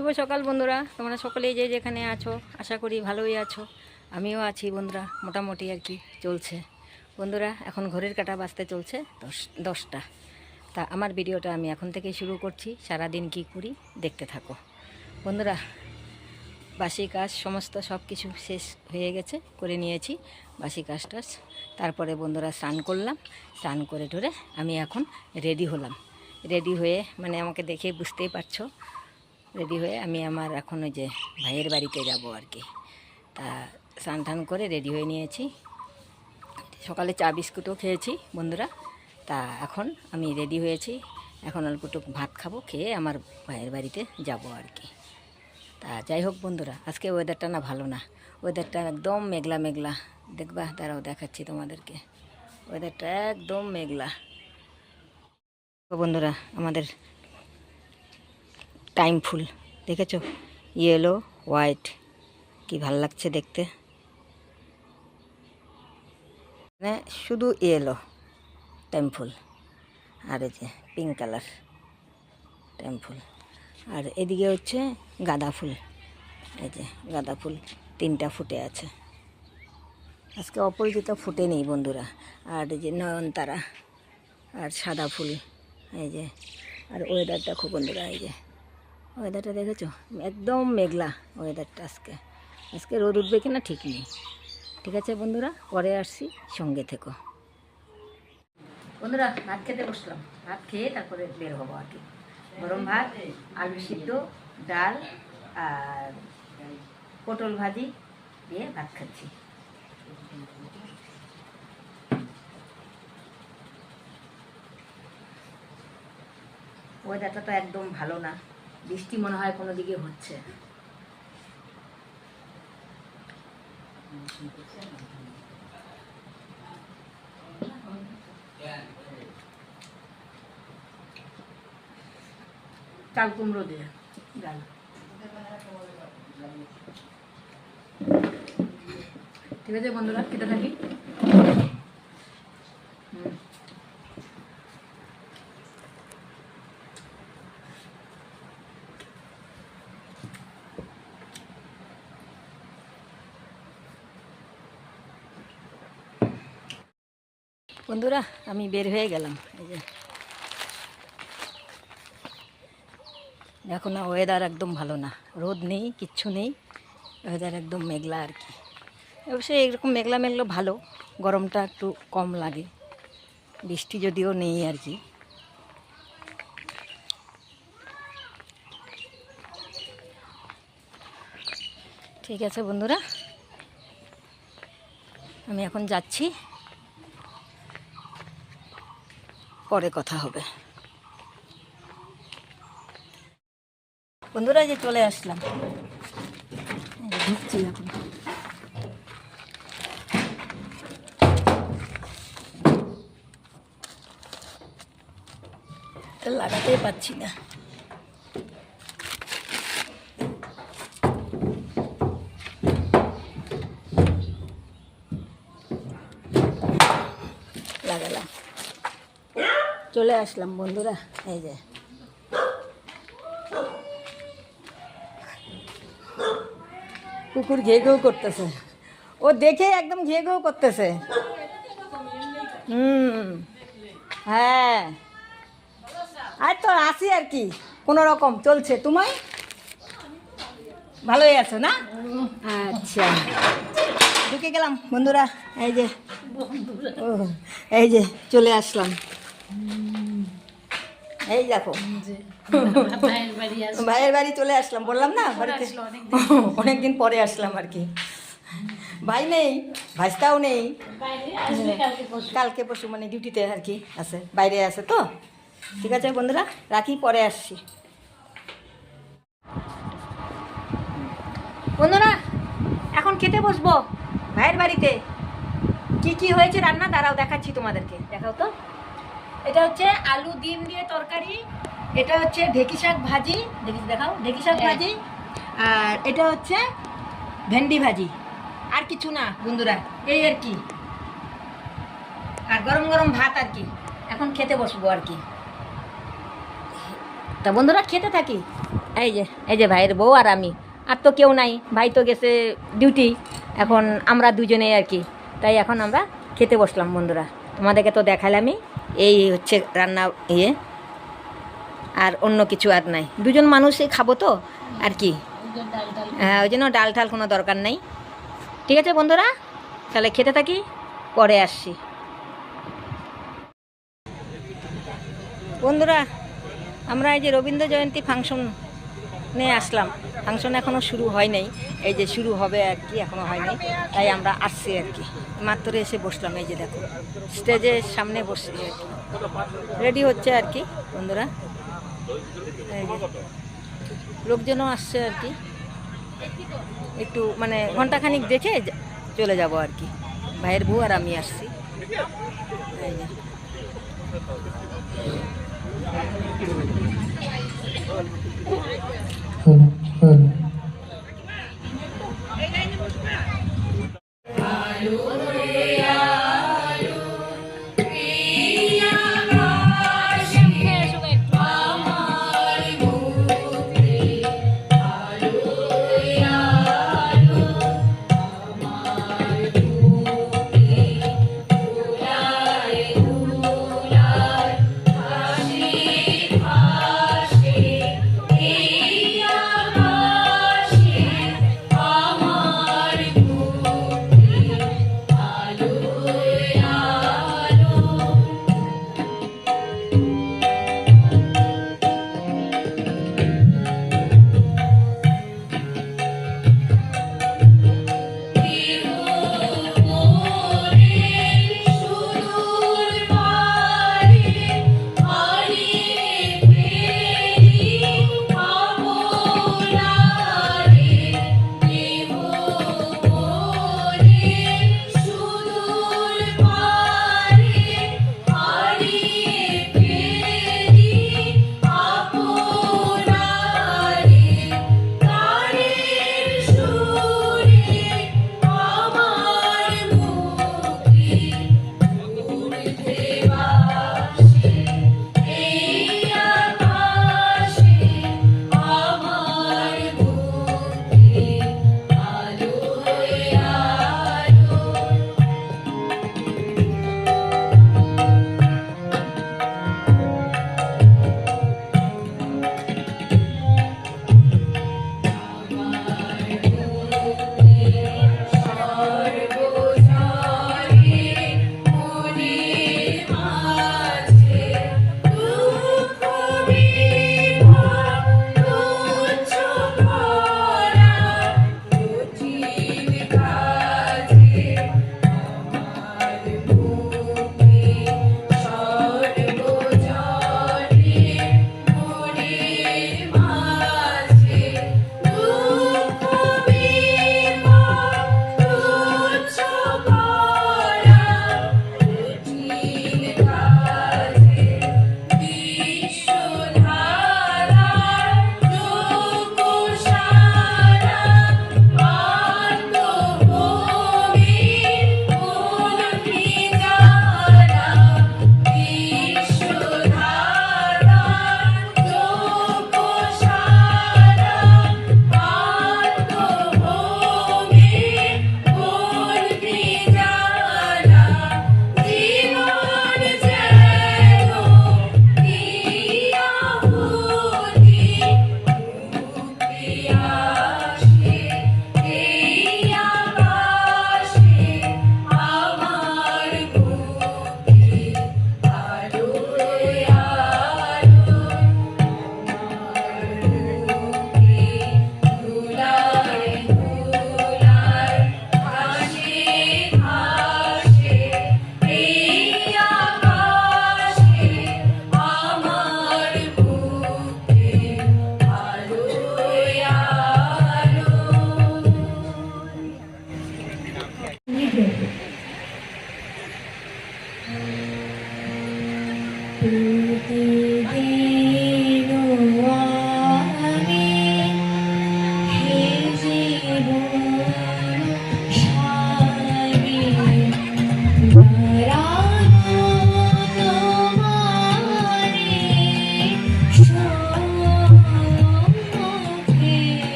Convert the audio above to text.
শুভ সকাল বন্ধুরা, তোমরা সকলেই যে যেখানে আছো আশা করি ভালোই আছো। আমিও আছি বন্ধুরা, মোটামুটি আর কি চলছে। বন্ধুরা এখন ঘড়ির কাঁটা বাজতে চলছে 10টা। তা আমার ভিডিওটা আমি এখন থেকেই শুরু করছি। সারাদিন কি করি দেখতে থাকো বন্ধুরা। বাসি কাজ সমস্ত সব কিছু শেষ হয়ে গেছে, করে নিয়েছি বাসি কাজ টাজ। তারপরে বন্ধুরা স্নান করলাম, স্নান করে টরে আমি এখন রেডি হলাম। রেডি হয়ে মানে আমাকে দেখে বুঝতেই পারছো, রেডি হয়ে আমি আমার এখন ওই যে ভাইয়ের বাড়িতে যাব আর কি। তা স্নান টান করে রেডি হয়ে নিয়েছি। সকালে চা বিস্কুটও খেয়েছি বন্ধুরা। তা এখন আমি রেডি হয়েছি, এখন অল্পটুক ভাত খাবো, খেয়ে আমার ভাইয়ের বাড়িতে যাব আর কি। তা যাই হোক বন্ধুরা, আজকে ওয়েদারটা না ভালো না, ওয়েদারটা একদম মেঘলা মেঘলা। দেখবা, দাঁড়াও দেখাচ্ছি তোমাদেরকে, ওয়েদারটা একদম মেঘলা। বন্ধুরা আমাদের টাইম ফুল দেখেছো, ইয়েলো হোয়াইট, কি ভাল লাগছে দেখতে। মানে শুধু ইয়েলো টাইম ফুল, আর এই যে পিঙ্ক কালার টাইম ফুল, আর এদিকে হচ্ছে গাঁদা ফুল। এই যে গাঁদা ফুল 3টা ফুটে আছে। আজকে অপরাজিতা ফুটে নেই বন্ধুরা। আর এই যে নয়নতারা আর সাদা ফুল। এই যে আর ওয়েদারটা খুব বন্ধুরা, এই যে ওয়েদারটা দেখেছো, একদম মেঘলা ওয়েদারটা। আজকে রোদ উঠবে কিনা ঠিক নেই। ঠিক আছে বন্ধুরা, পরে আসছি, সঙ্গে থেকো বন্ধুরা। ভাত খেতে বসলাম, ভাত খেয়ে তারপরে বের হবো আর কি। গরম ভাত, আলু সিদ্ধ, ডাল আর পটল ভাজি দিয়ে ভাত খাচ্ছি। ওয়েদারটা তো একদম ভালো না, বৃষ্টি মনে হয় কোনো দিকে হচ্ছে। চাল কুমড়ো দিয়ে ডাল। ঠিক আছে বন্ধুরা, খেতে থাকি। বন্ধুরা আমি বের হয়ে গেলাম। এই যে দেখো না, ওয়েদার একদম ভালো না, রোদ নেই, কিচ্ছু নেই, ওয়েদার একদম মেঘলা আর কি। অবশ্যই এরকম মেঘলা মেঘলা ভালো, গরমটা একটু কম লাগে, বৃষ্টি যদিও নেই আর কি। ঠিক আছে বন্ধুরা, আমি এখন যাচ্ছি, পরে কথা হবে বন্ধুরা। যে চলে আসলাম, ঢুকছি এখন। লাগাতেই পাচ্ছি না। লাগালাম, চলে আসলাম বন্ধুরা। এই যে কুকুর ঘেউ ঘেউ করতেছে, ও দেখে একদম ঘেউ ঘেউ করতেছে। হ্যাঁ, আর তো আসি আর কি, কোনো রকম চলছে। তোমায় ভালোই আছো না? আচ্ছা, ঢুকে গেলাম বন্ধুরা। এই যে এই যে চলে আসলাম। এই দেখো ভাইয়ের বাড়ি চলে আসলাম, বললাম না বাড়িতে অনেকদিন পরে আসলাম আর কি। ভাই নেই, ভাইস্তাও নেই, কালকে পরশু মানে ডিউটিতে আর কি আছে, বাইরে আছে তো। ঠিক আছে বন্ধুরা, রাখি, পরে আসছি বন্ধুরা। এখন খেতে বসবো ভাইয়ের বাড়িতে। কি কি হয়েছে রান্না দাঁড়াও দেখাচ্ছি তোমাদেরকে। দেখাও তো, এটা হচ্ছে আলু ডিম দিয়ে তরকারি, এটা হচ্ছে ঢেঁকি শাক ভাজি, দেখাও ঢেঁকি শাক ভাজি, আর এটা হচ্ছে ভেন্ডি ভাজি। আর কিছু না বন্ধুরা, এই আর কি। আর গরম গরম ভাত আর কি। এখন খেতে বসবো আর কি। তা বন্ধুরা খেতে থাকি, এই যে ভাইয়ের বউ আর আমি, আর তো কেউ নাই, ভাই তো গেছে ডিউটি, এখন আমরা দুজনেই আর কি। তাই এখন আমরা খেতে বসলাম বন্ধুরা, তোমাদেরকে তো দেখালামই। এই হচ্ছে রান্না আর অন্য কিছু আর নাই, দুজন মানুষই খাবো তো আর কি। হ্যাঁ, ওই জন্য ডাল ঠাল কোনো দরকার নেই। ঠিক আছে বন্ধুরা, তাহলে খেতে থাকি, পরে আসছি। বন্ধুরা, আমরা এই যে রবীন্দ্র জয়ন্তী ফাংশনে আসলাম, ফাংশন এখনও শুরু হয় নাই, এই যে শুরু হবে আর কি, এখনও হয়নি, তাই আমরা আসছি আর কি। মাত্র এসে বসলাম, এই যে দেখো স্টেজের সামনে বসছি আর কি, রেডি হচ্ছে আর কি বন্ধুরা। এই যে লোকজনও আসছে আর কি, একটু মানে ঘন্টাখানিক দেখে চলে যাব আর কি। ভাইয়ের বউ আর আমি আসছি। এই যে